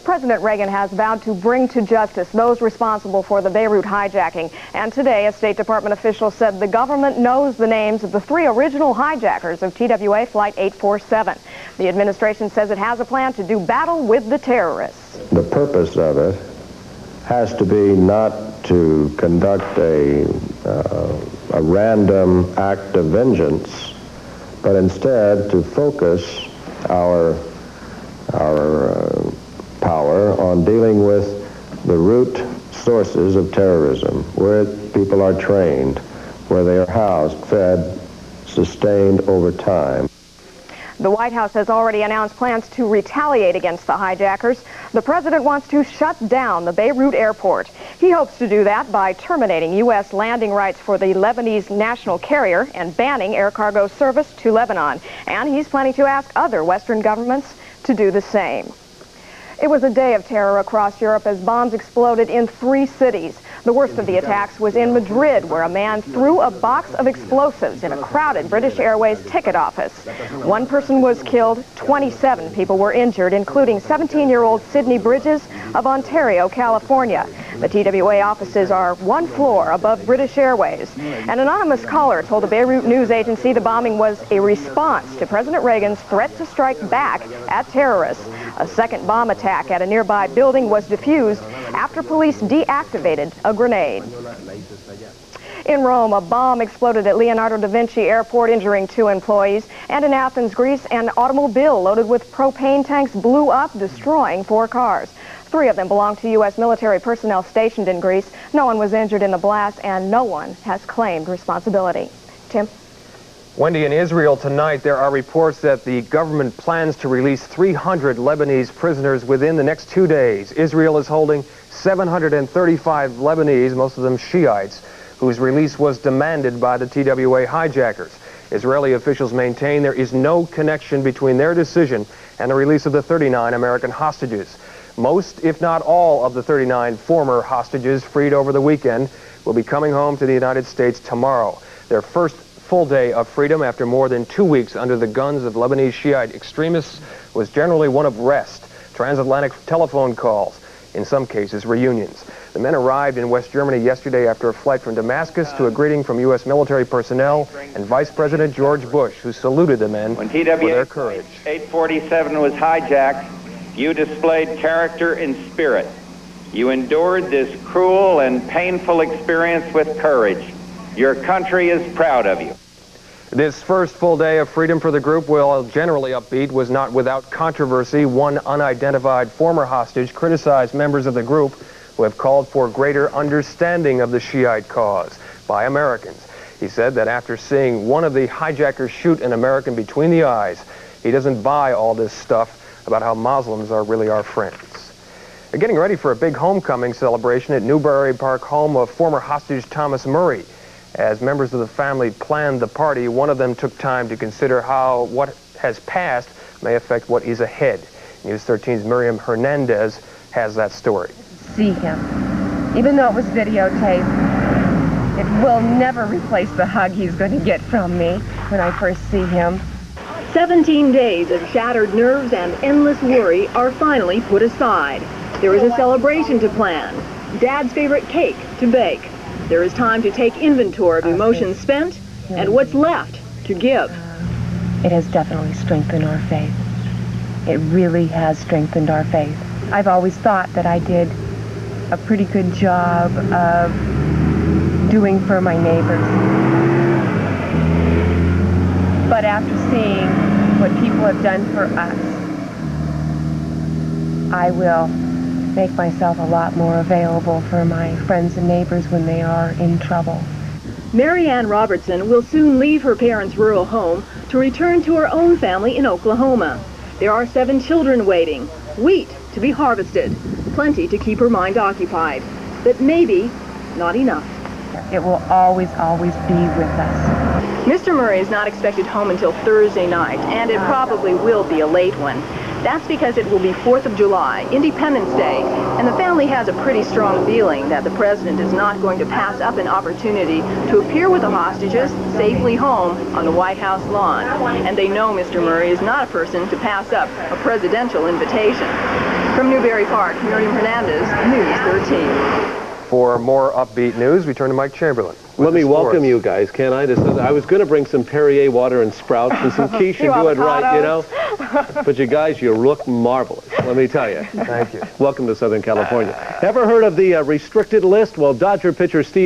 President Reagan has vowed to bring to justice those responsible for the Beirut hijacking. And today, a State Department official said the government knows the names of the 3 original hijackers of TWA Flight 847. The administration says it has a plan to do battle with the terrorists. The purpose of it has to be not to conduct a random act of vengeance, but instead to focus our power on dealing with the root sources of terrorism, where people are trained, where they are housed, fed, sustained over time. The White House has already announced plans to retaliate against the hijackers. The president wants to shut down the Beirut airport. He hopes to do that by terminating U.S. landing rights for the Lebanese national carrier and banning air cargo service to Lebanon. And he's planning to ask other Western governments to do the same. It was a day of terror across Europe as bombs exploded in 3 cities. The worst of the attacks was in Madrid, where a man threw a box of explosives in a crowded British Airways ticket office. 1 person was killed, 27 people were injured, including 17-year-old Sydney Bridges of Ontario, California. The TWA offices are 1 floor above British Airways. An anonymous caller told the Beirut news agency the bombing was a response to President Reagan's threat to strike back at terrorists. A second bomb attack at a nearby building was defused after police deactivated a grenade. In Rome, a bomb exploded at Leonardo da Vinci Airport, injuring 2 employees. And in Athens, Greece, an automobile loaded with propane tanks blew up, destroying 4 cars. 3 of them belong to U.S. military personnel stationed in Greece. No one was injured in the blast, and no one has claimed responsibility. Tim? Wendy, in Israel tonight, there are reports that the government plans to release 300 Lebanese prisoners within the next 2 days. Israel is holding 735 Lebanese, most of them Shiites, whose release was demanded by the TWA hijackers. Israeli officials maintain there is no connection between their decision and the release of the 39 American hostages. Most, if not all, of the 39 former hostages freed over the weekend will be coming home to the United States tomorrow. Their first full day of freedom after more than 2 weeks under the guns of Lebanese Shiite extremists was generally one of rest, transatlantic telephone calls, in some cases reunions. The men arrived in West Germany yesterday after a flight from Damascus to a greeting from U.S. military personnel and Vice President George Bush, who saluted the men for their courage. When TWA 847 was hijacked, you displayed character and spirit. You endured this cruel and painful experience with courage. Your country is proud of you. This first full day of freedom for the group, while generally upbeat, was not without controversy. One unidentified former hostage criticized members of the group who have called for greater understanding of the Shiite cause by Americans. He said that after seeing one of the hijackers shoot an American between the eyes, he doesn't buy all this stuff about how Muslims are really our friends. They're getting ready for a big homecoming celebration at Newbury Park, home of former hostage Thomas Murray. As members of the family planned the party, one of them took time to consider how what has passed may affect what is ahead. News 13's Miriam Hernandez has that story. See him. Even though it was videotaped, it will never replace the hug he's going to get from me when I first see him. 17 days of shattered nerves and endless worry are finally put aside. There is a celebration to plan, Dad's favorite cake to bake. There is time to take inventory of emotions spent and what's left to give. It has definitely strengthened our faith. It really has strengthened our faith. I've always thought that I did a pretty good job of doing for my neighbors. But after seeing what people have done for us, I will make myself a lot more available for my friends and neighbors when they are in trouble. Mary Ann Robertson will soon leave her parents' rural home to return to her own family in Oklahoma. There are 7 children waiting, wheat to be harvested, plenty to keep her mind occupied, but maybe not enough. It will always, always be with us. Mr. Murray is not expected home until Thursday night, and it probably will be a late one. That's because it will be 4th of July, Independence Day, and the family has a pretty strong feeling that the president is not going to pass up an opportunity to appear with the hostages safely home on the White House lawn. And they know Mr. Murray is not a person to pass up a presidential invitation. From Newberry Park, Miriam Hernandez, News 13. For more upbeat news, we turn to Mike Chamberlain. Let me welcome you guys, can I? I was going to bring some Perrier water and sprouts and some quiche and do it right, you know? But you guys, you look marvelous, let me tell you. Thank you. Welcome to Southern California. Ever heard of the restricted list? Well, Dodger pitcher Steve